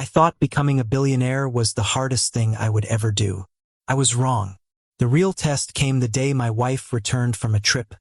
I thought becoming a billionaire was the hardest thing I would ever do. I was wrong. The real test came the day my wife returned from a trip,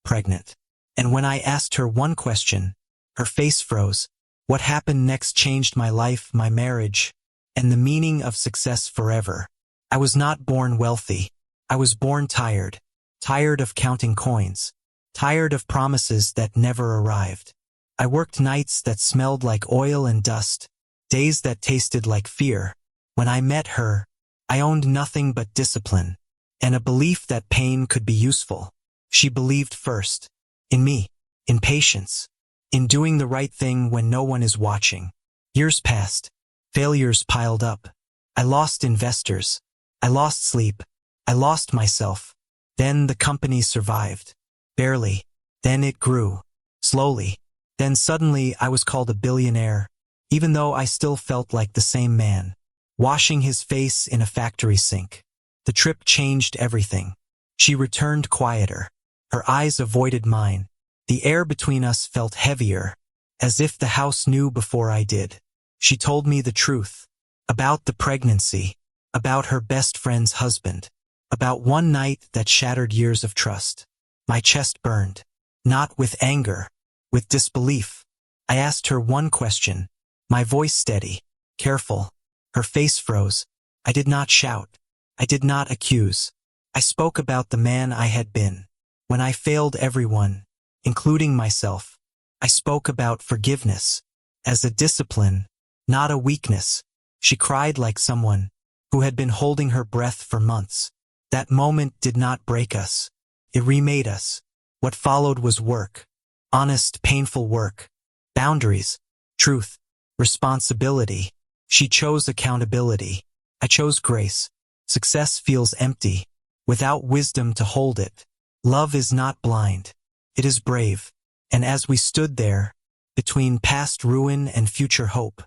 pregnant. And when I asked her one question, her face froze. What happened next changed my life, my marriage, and the meaning of success forever. I was not born wealthy. I was born tired. Tired of counting coins. Tired of promises that never arrived. I worked nights that smelled like oil and dust. Days that tasted like fear. When I met her, I owned nothing but discipline, and a belief that pain could be useful. She believed first. In me. In patience. In doing the right thing when no one is watching. Years passed. Failures piled up. I lost investors. I lost sleep. I lost myself. Then the company survived. Barely. Then it grew. Slowly. Then suddenly I was called a billionaire, even though I still felt like the same man, washing his face in a factory sink. The trip changed everything. She returned quieter. Her eyes avoided mine. The air between us felt heavier, as if the house knew before I did. She told me the truth. About the pregnancy. About her best friend's husband. About one night that shattered years of trust. My chest burned. Not with anger. With disbelief. I asked her one question. My voice steady. Careful. Her face froze. I did not shout. I did not accuse. I spoke about the man I had been. When I failed everyone, including myself, I spoke about forgiveness. As a discipline, not a weakness. She cried like someone who had been holding her breath for months. That moment did not break us. It remade us. What followed was work. Honest, painful work. Boundaries. Truth. Responsibility. She chose accountability. I chose grace. Success feels empty, without wisdom to hold it. Love is not blind. It is brave. And as we stood there, between past ruin and future hope,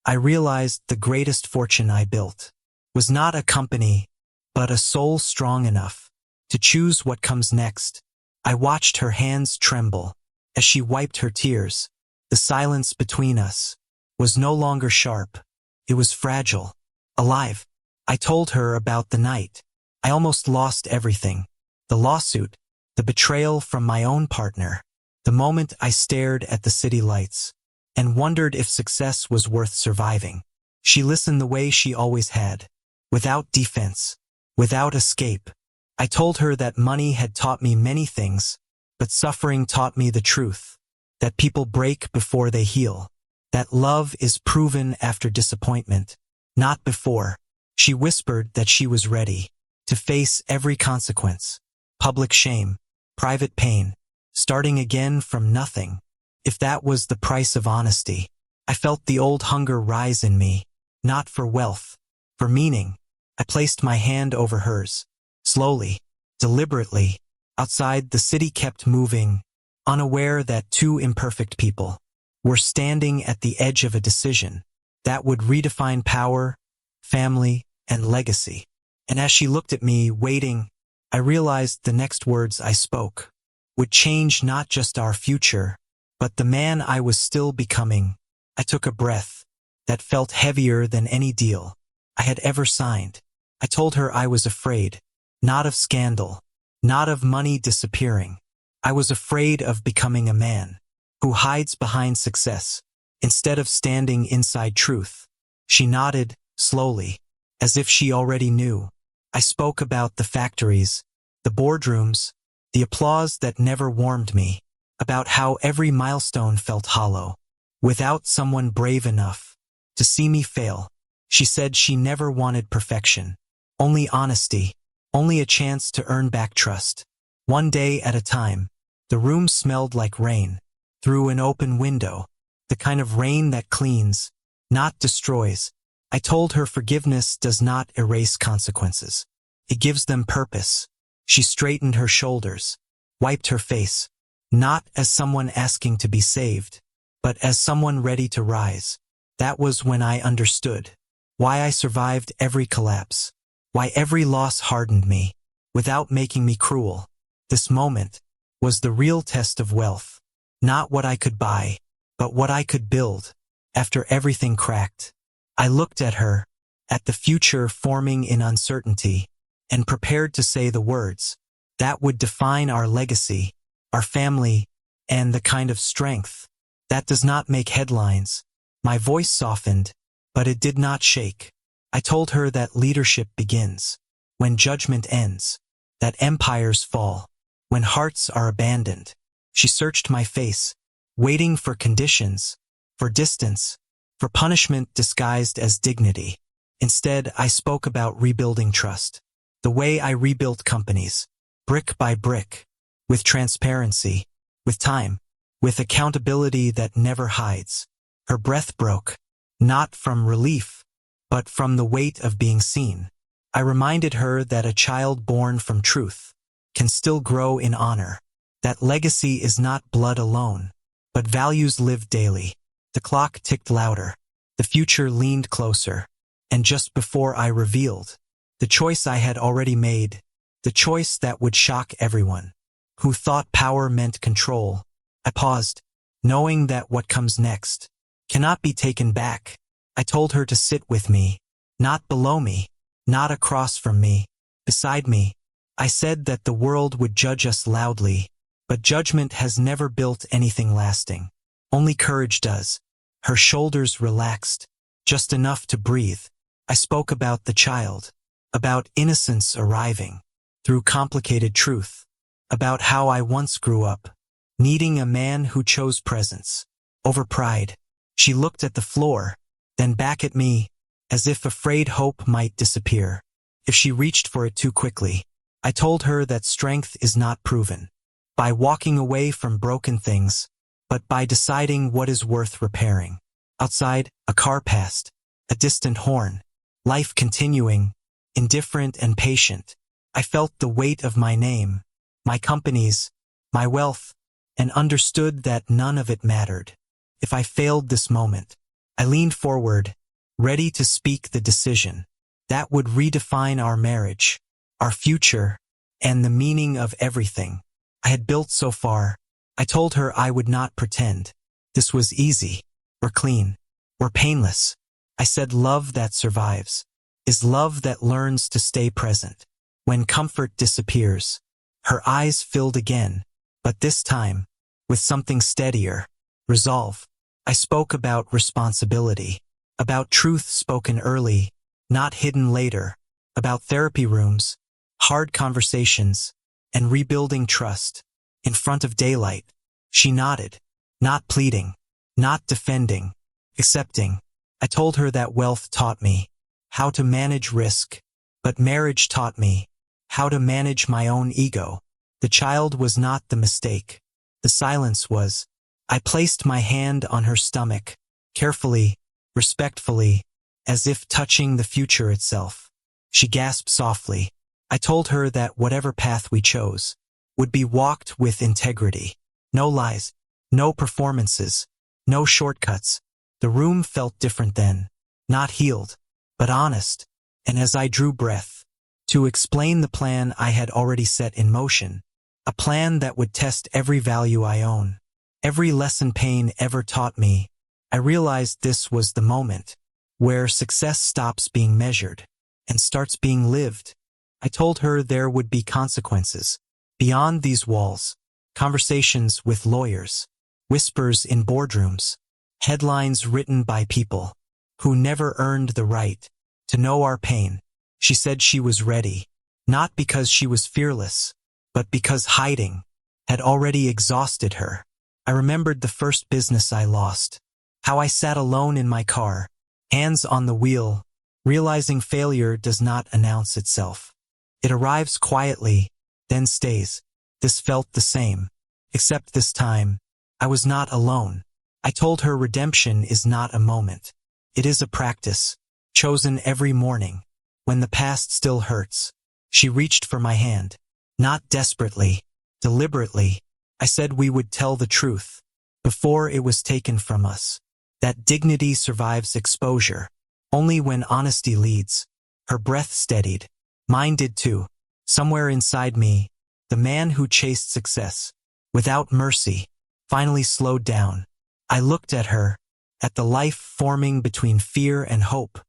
I realized the greatest fortune I built was not a company, but a soul strong enough to choose what comes next. I watched her hands tremble as she wiped her tears. The silence between us was no longer sharp. It was fragile, alive. I told her about the night. I almost lost everything. The lawsuit, the betrayal from my own partner, the moment I stared at the city lights and wondered if success was worth surviving. She listened the way she always had, without defense, without escape. I told her that money had taught me many things, but suffering taught me the truth, that people break before they heal, that love is proven after disappointment, not before. She whispered that she was ready to face every consequence, public shame, private pain, starting again from nothing. If that was the price of honesty, I felt the old hunger rise in me, not for wealth, for meaning. I placed my hand over hers, slowly, deliberately. Outside, the city kept moving, unaware that two imperfect people were standing at the edge of a decision that would redefine power, family, and legacy. And as she looked at me, waiting, I realized the next words I spoke would change not just our future, but the man I was still becoming. I took a breath that felt heavier than any deal I had ever signed. I told her I was afraid, not of scandal, not of money disappearing. I was afraid of becoming a man who hides behind success instead of standing inside truth. She nodded, slowly, as if she already knew. I spoke about the factories, the boardrooms, the applause that never warmed me, about how every milestone felt hollow, without someone brave enough to see me fail. She said she never wanted perfection, only honesty, only a chance to earn back trust. One day at a time. The room smelled like rain, through an open window, the kind of rain that cleans, not destroys. I told her forgiveness does not erase consequences. It gives them purpose. She straightened her shoulders, wiped her face, not as someone asking to be saved, but as someone ready to rise. That was when I understood why I survived every collapse, why every loss hardened me, without making me cruel. This moment was the real test of wealth, not what I could buy, but what I could build. After everything cracked, I looked at her, at the future forming in uncertainty, and prepared to say the words that would define our legacy, our family, and the kind of strength that does not make headlines. My voice softened, but it did not shake. I told her that leadership begins when judgment ends, that empires fall when hearts are abandoned. She searched my face, waiting for conditions, for distance, for punishment disguised as dignity. Instead, I spoke about rebuilding trust, the way I rebuilt companies, brick by brick, with transparency, with time, with accountability that never hides. Her breath broke, not from relief, but from the weight of being seen. I reminded her that a child born from truth can still grow in honor, that legacy is not blood alone, but values lived daily. The clock ticked louder, the future leaned closer, and just before I revealed the choice I had already made, the choice that would shock everyone who thought power meant control, I paused, knowing that what comes next cannot be taken back. I told her to sit with me, not below me, not across from me, beside me. I said that the world would judge us loudly, but judgment has never built anything lasting. Only courage does. Her shoulders relaxed, just enough to breathe. I spoke about the child, about innocence arriving through complicated truth, about how I once grew up, needing a man who chose presence over pride. She looked at the floor, then back at me, as if afraid hope might disappear if she reached for it too quickly. I told her that strength is not proven by walking away from broken things, but by deciding what is worth repairing. Outside, a car passed, a distant horn, life continuing, indifferent and patient. I felt the weight of my name, my companies, my wealth, and understood that none of it mattered. If I failed this moment, I leaned forward, ready to speak the decision that would redefine our marriage, our future, and the meaning of everything I had built so far. I told her I would not pretend this was easy, or clean, or painless. I said love that survives is love that learns to stay present when comfort disappears. Her eyes filled again, but this time with something steadier, resolve. I spoke about responsibility, about truth spoken early, not hidden later, about therapy rooms, hard conversations, and rebuilding trust in front of daylight. She nodded, not pleading, not defending, accepting. I told her that wealth taught me how to manage risk, but marriage taught me how to manage my own ego. The child was not the mistake. The silence was. I placed my hand on her stomach, carefully, respectfully, as if touching the future itself. She gasped softly. I told her that whatever path we chose would be walked with integrity. No lies, no performances, no shortcuts. The room felt different then, not healed, but honest. And as I drew breath to explain the plan I had already set in motion, a plan that would test every value I own, every lesson pain ever taught me, I realized this was the moment where success stops being measured and starts being lived. I told her there would be consequences beyond these walls, conversations with lawyers, whispers in boardrooms, headlines written by people who never earned the right to know our pain. She said she was ready, not because she was fearless, but because hiding had already exhausted her. I remembered the first business I lost, how I sat alone in my car, hands on the wheel, realizing failure does not announce itself. It arrives quietly, then stays. This felt the same, except this time, I was not alone. I told her redemption is not a moment. It is a practice, chosen every morning, when the past still hurts. She reached for my hand, not desperately, deliberately. I said we would tell the truth before it was taken from us, that dignity survives exposure only when honesty leads. Her breath steadied. Mine did too. Somewhere inside me, the man who chased success without mercy finally slowed down. I looked at her, at the life forming between fear and hope,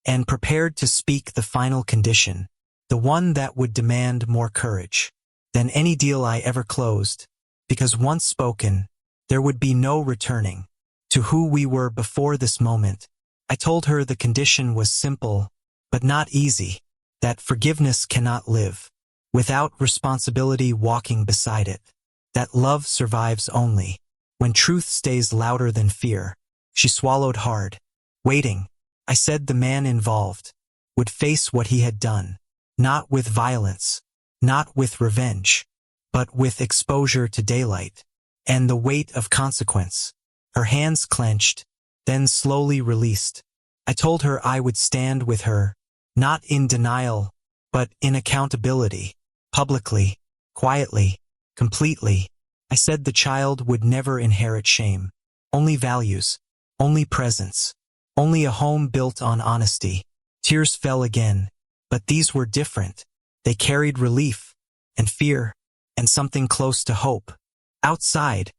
and prepared to speak the final condition, the one that would demand more courage than any deal I ever closed, because once spoken, there would be no returning to who we were before this moment. I told her the condition was simple, but not easy, that forgiveness cannot live without responsibility walking beside it, that love survives only when truth stays louder than fear. She swallowed hard, waiting. I said the man involved would face what he had done, not with violence, not with revenge, but with exposure to daylight and the weight of consequence. Her hands clenched, then slowly released. I told her I would stand with her, not in denial, but in accountability, publicly, quietly, completely. I said the child would never inherit shame, only values, only presence, only a home built on honesty. Tears fell again, but these were different. They carried relief, and fear, and something close to hope. Outside,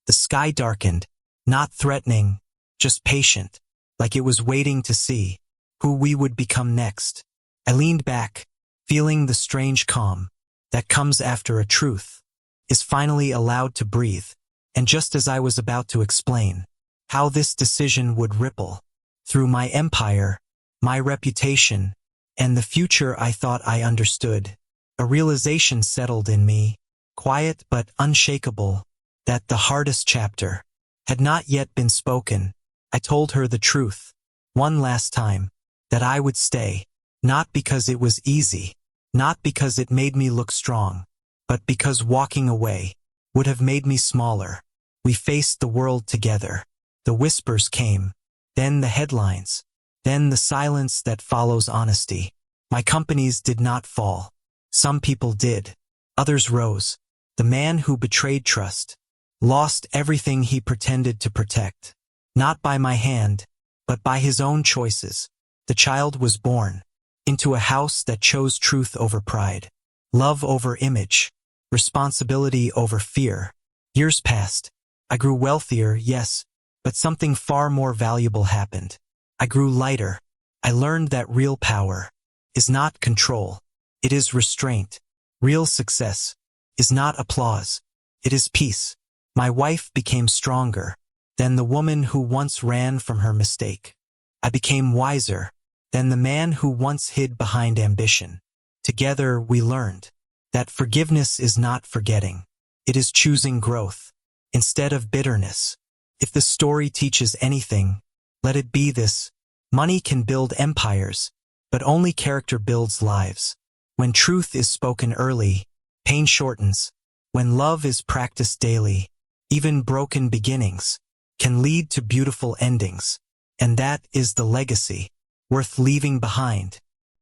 the sky darkened, not threatening, just patient, like it was waiting to see who we would become next. I leaned back, feeling the strange calm that comes after a truth is finally allowed to breathe. And just as I was about to explain how this decision would ripple through my empire, my reputation, and the future I thought I understood, a realization settled in me, quiet but unshakable, that the hardest chapter had not yet been spoken. I told her the truth, one last time, that I would stay, not because it was easy, not because it made me look strong, but because walking away would have made me smaller. We faced the world together. The whispers came, then the headlines, then the silence that follows honesty. My companies did not fall. Some people did. Others rose. The man who betrayed trust lost everything he pretended to protect. Not by my hand, but by his own choices. The child was born into a house that chose truth over pride, love over image, responsibility over fear. Years passed. I grew wealthier, yes, but something far more valuable happened. I grew lighter. I learned that real power is not control. It is restraint. Real success is not applause. It is peace. My wife became stronger than the woman who once ran from her mistake. I became wiser than the man who once hid behind ambition. Together we learned that forgiveness is not forgetting. It is choosing growth instead of bitterness. If the story teaches anything, let it be this. Money can build empires, but only character builds lives. When truth is spoken early, pain shortens. When love is practiced daily, even broken beginnings can lead to beautiful endings. And that is the legacy worth leaving behind.